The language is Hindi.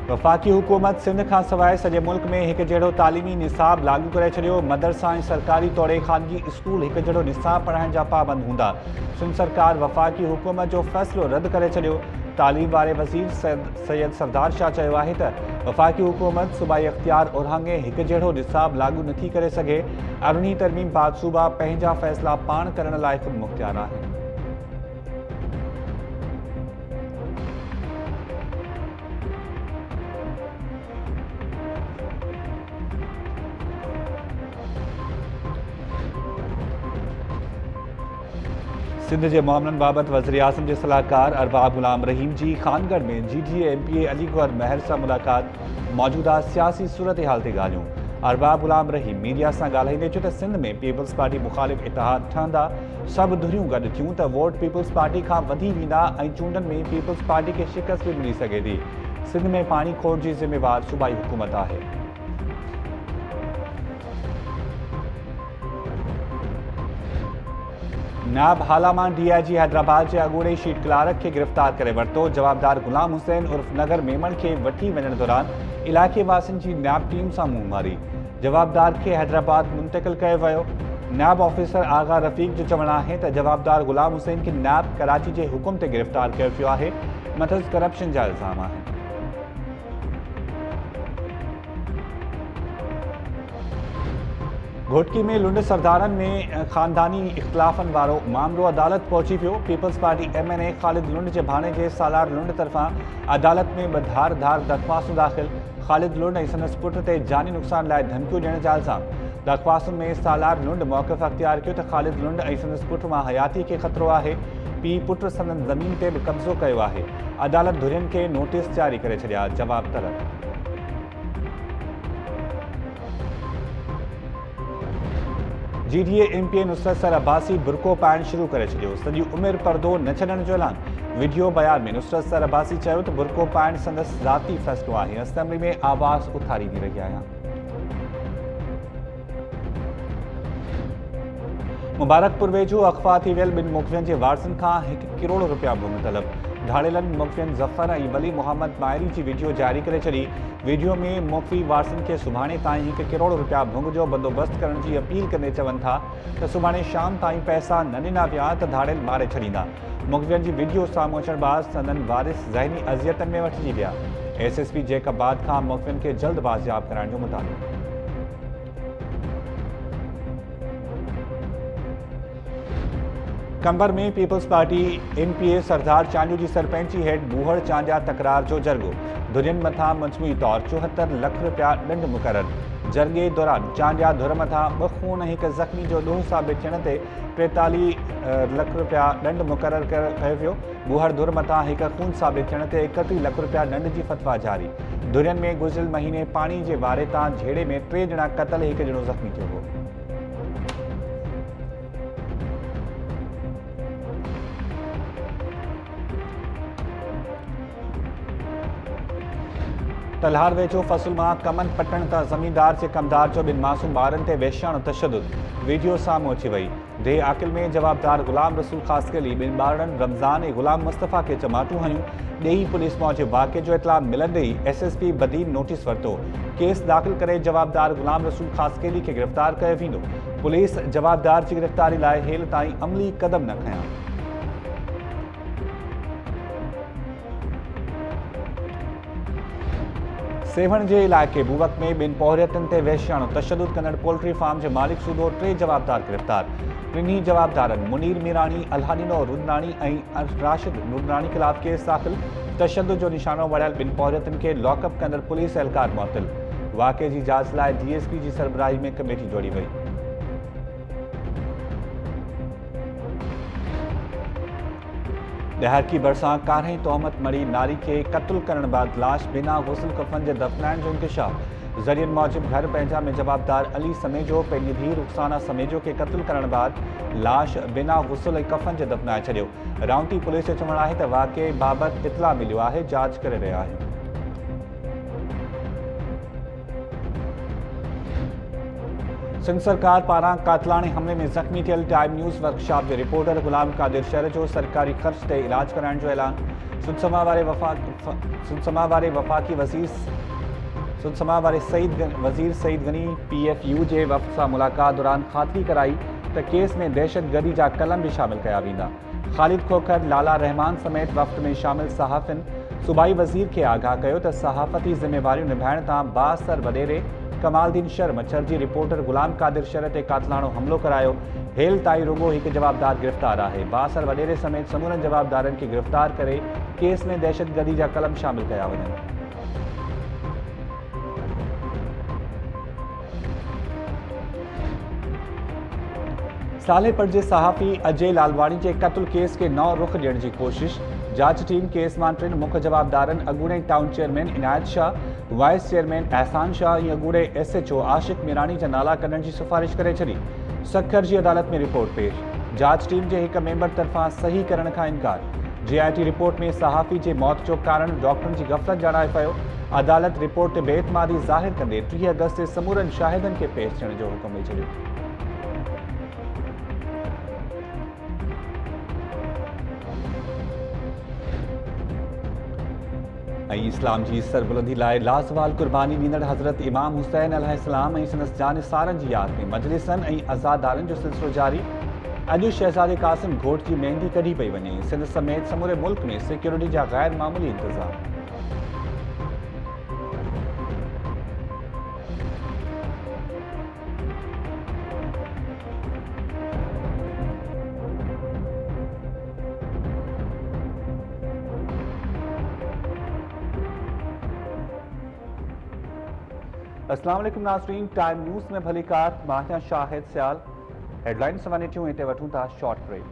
वफ़ाक़ी हुकूमत सिंध खां सवाइ सॼे मुल्क में हिकु जहिड़ो तालीमी निसाब लागू करे छॾियो। मदरसा ऐं सरकारी तौरु ख़ानगी स्कूल हिकु जहिड़ो निसाब पढ़ाइण जा पाबंद हूंदा। सिंध सरकार वफ़ाक़ी हुकूमत जो फ़ैसिलो रद्द करे छॾियो। तालीम वारे वज़ीर सैयद सरदार शाह चयो आहे त वफ़ाक़ी हुकूमत सूबाई इख़्तियार उरहांगे हिकु जहिड़ो निसाब लागू नथी करे सघे। अरिड़हीं तरमीम बाद सूबा पंहिंजा फ़ैसिला पाण करण लाइ ख़ुदि मुख़्तियार आहिनि। सिंध जे मामलनि बाबति वज़ीर आज़म जे सलाहकार अरबाब गुलाम रहीम जी खानगढ़ में GDA MPA अलीगढ़ महर सां मुलाक़ात। मौजूदा सियासी सूरत हाल ते ॻाल्हियूं। अरबाब गुलाम रहीम मीडिया सां ॻाल्हाईंदे चयो त सिंध में पीपल्स पार्टी मुख़ालिफ़ इतिहाद ठहंदा। सभु धुरियूं गॾु थियूं त वोट पीपल्स पार्टी खां वधी वेंदा ऐं चूंडनि में पीपल्स पार्टी खे शिकस्त बि मिली सघे थी। सिंध में पाणी खोट जी ज़िम्मेवार सूबाई हुकूमत आहे। नायब हालामान DIG हैदराबाद के अगूड़े शीट क्लार्क के गिरफ़्तार करे वरितो। जवाबदार गुलाम हुसैन उर्फ नगर मेमण के वठी वञण दौरान इलाक़े वासियुनि जी नायब टीम सां मुंहुं मारी। जवाबदार के हैदराबाद मुंतकिल कयो वियो। नायब ऑफिसर आगा रफ़ीक जो चवणु आहे त जवाबदार गुलाम हुसैन के नायब कराची के हुकुम ते गिरफ़्तार कयो वियो आहे। मथस करप्शन जा इल्ज़ाम आहिनि। घोटकी में लुंड सरदारनि में ख़ानदानी इख़्तिलाफ़नि वारो मामलो अदालत पहुची पियो। पीपल्स पार्टी MNA ख़ालिद लुंड जे भाणे जे सालार लुंड तरफ़ां अदालत में ॿ धार दरख़्वास्तूं दाख़िल। ख़ालिद लुंड ऐं संदसि पुट ते जानी नुक़सान लाइ धमकियूं ॾियण जा इल्ज़ाम। दरख़्वास्तुनि में सालार लुंड मौक़िफ़ अख़्तियार कयो त ख़ालिद लुंड ऐं संदसि पुट मां हयाती खे ख़तरो आहे। पीउ पुट संदनि ज़मीन ते बि कब्ज़ो कयो आहे। अदालत धुरियुनि खे नोटिस जारी करे छॾिया। जवाब तलब। GDA MPA Nusrat sir Abbasi बुरको पाइण शुरू करे छॾियो। सॼी उमिरि परदो न छॾण जो ऐलान। वीडियो बयान में नुसरत सर अब्बासी चयो त बुरको पाइण संदसि ज़ाती फ़ैसिलो आहे। असेंबली में आवाज़ उथारींदी रही आहियां। मुबारकपुर वेझो अख़फ़ा थी वियल ॿिनि मुख़बियनि जे वारसनि खां ₹1 करोड़ भुङ तलब। धाड़ेलनि मुख़बियनि ज़फ़र ऐं वली मोहम्मद मायरी जी वीडियो जारी करे छॾी। वीडियो में मुख़फ़ी वारसनि खे सुभाणे ताईं ₹1 करोड़ भुङ जो बंदोबस्तु करण जी अपील कंदे चवनि था त सुभाणे शाम ताईं पैसा न ॾिना विया त धाड़ेल मारे छॾींदा। मुख़बियनि जी वीडियो साम्हूं अचण बाद संदनि वारिस ज़हनी अज़ियतनि में वठिजी विया। SSP जैकबाद खां मुख़बियनि खे जल्द बाज़ियाब कराइण जो मुतालिबो। कंबर में पीपल्स पार्टी MPA सरदार चांडियो जी सरपंची हेड बूहड़ चांडिया तकरार जो जरगो। धुरियुनि मथां मजमूई तौर ₹74 लख ॾंड मुक़ररु। जरगे दौरान चांडिया धुर मथां 2 खून ऐं 1 ज़ख़्मी जो ॾोह साबित थियण ते ₹43 लख ॾंड मुक़ररु कयो वियो। बूहड़ धुर मथां 1 खून साबित थियण ते ₹31 लख ॾंड जी फ़तवा जारी। धुरियुनि में गुज़िरियल महीने पाणी जे वारे तां झेड़े में 3 ॼणा क़तल ऐं 1 ॼणो ज़ख़्मी थियो हो। तलहार वेझो फसल मां कमन पटण त ज़मींदार जे कमदार जो 2 मासूम ॿारनि ते वेश्याणो तशदुद। वीडियो साम्हूं अची वई। देह आकिल में जवाबदार गुलाम रसूल ख़ासकली 2 ॿारनि रमज़ान ऐं गुलाम मुस्तफ़ा खे चमाटूं हयूं। ॾेई पुलिस पहुचे वाक़े जो इतला मिलंदे ई SSP बदीन नोटिस वरितो। केस दाख़िल करे जवाबदार गुलाम रसूल ख़ासकली खे गिरफ़्तार कयो वेंदो। पुलिस जवाबदार जी गिरफ़्तारी लाइ हेल ताईं अमली क़दम न खयां। सेवण जे इलाइक़े बुवक में 2 पौरियतनि ते वेश्याणो तशदुद कंदड़ पोल्ट्री फार्म जे मालिक सूदो 3 जवाबदार गिरफ़्तार। टिनी जवाबदारनि मुनीर मीरानी, अल्हादीनो रुदनानी ऐं राशिद रुदनानी ख़िलाफ़ केस दाख़िल। तशदुद जो निशानो वड़ियल 2 पौरियतनि खे लॉकअप कंदड़ पुलिस एहलकार मुअत्तल। वाक़े जी जाच लाइ DSP जी सरबराही में कमेटी जोड़ी वई। ॾहाकी भरिसां 11 तोहमत मड़ी नारी के क़त्ल करण बाद लाश बिना गुस्ल कफ़न जे दफ़नाइण जो इंकशाफ। ज़रियनि मूजिब घर पंहिंजा में जवाबदार अली समेजो पंहिंजी धीउ रुख़साना समेजो के क़त्ल करण बाद लाश बिना गुस्ल ऐं कफ़न जे दफ़नाए छॾियो। राउंटी पुलिस जो चवणु आहे त वाक़े बाबति इतला मिलियो आहे, जांच करे रहिया आहिनि। सिंध सरकार पारां कातलाणे हमले में ज़ख़्मी थियल टाइम न्यूज़ वर्कशॉप के रिपोर्टर गुलाम कादिर शहर जो सरकारी ख़र्च ते इलाज कराइण जो ऐलान। सुदसमा वारे वफ़ाक़ी वज़ीर सईद गनी PFU जे वफ़द सां मुलाक़ात दौरान ख़ातिरी कराई त केस में दहशतगर्दी जा कलम भी शामिल कया वेंदा। ख़ालिद खोखर, लाला रहमान समेत वफ़द में शामिल सहाफ़िन सूबाई वज़ीर के आगाह कयो त सहाफ़ती ज़िम्मेवारियूं निभाइण तां बाअसर वडेरे कमालदीन शर्म चर्जी रिपोर्टर गुलाम कादिर शहर ते कातलाणो हमलो करायो। हेल ताईं रुगो हिकु जवाबदार गिरफ़्तार आहे। बाअसर वडेरे समेत समूरनि जवाबदारनि खे गिरफ़्तार करे केस में दहशतगर्दी जा कलम शामिल कया वञनि। सालेपड़ के सहाफ़ी अजय लालवानी के कत्ल केस के नौ रुख ॾियण की कोशिश। जांच टीम केस मां टिन मुख्य जवाबदारन अगूणे टाउन चेयरमैन इनायत शाह, वाइस चेयरमैन एहसान शाह ऐं अगूणे SHO आशिक मीरानी जा नाला कढण की सिफारिश करे छॾी। सखर की अदालत में रिपोर्ट पेश। जांच टीम के एक मेंबर तरफा सही करण का इनकार। JIT रिपोर्ट में सहाफ़ी के मौत जो कारण डॉक्टरन की गफ़लत जणाए पियो। अदालत रिपोर्ट ते बेतमादी ज़ाहिर कंदे 30 अगस्त ते समूरन शाहिदन के पेश थियण जो हुक्म ॾेई छॾियो। इस्लाम की सरबुलंदी लाए लाज़वाल कुर्बानी ॾींदड़ हज़रत इमाम हुसैन अलैहिस्सलाम ऐं संदसि जानिसारनि जी यादि में मजलिसनि ऐं अज़ादारनि जो सिलसिलो जारी। अॼु शहज़ादे कासिम घोट की मेहंदी कढी पई वञे। सिंध समेत समूरे मुल्क में सिक्योरिटी जा गैर मामूली इंतज़ाम। अस्सलाम वालेकुम नाज़रीन, टाइम न्यूज़ में भली कार मां शाहिद सियाल। हेडलाइंस वञे थियूं हिते वठूं था शॉर्ट ब्रेक।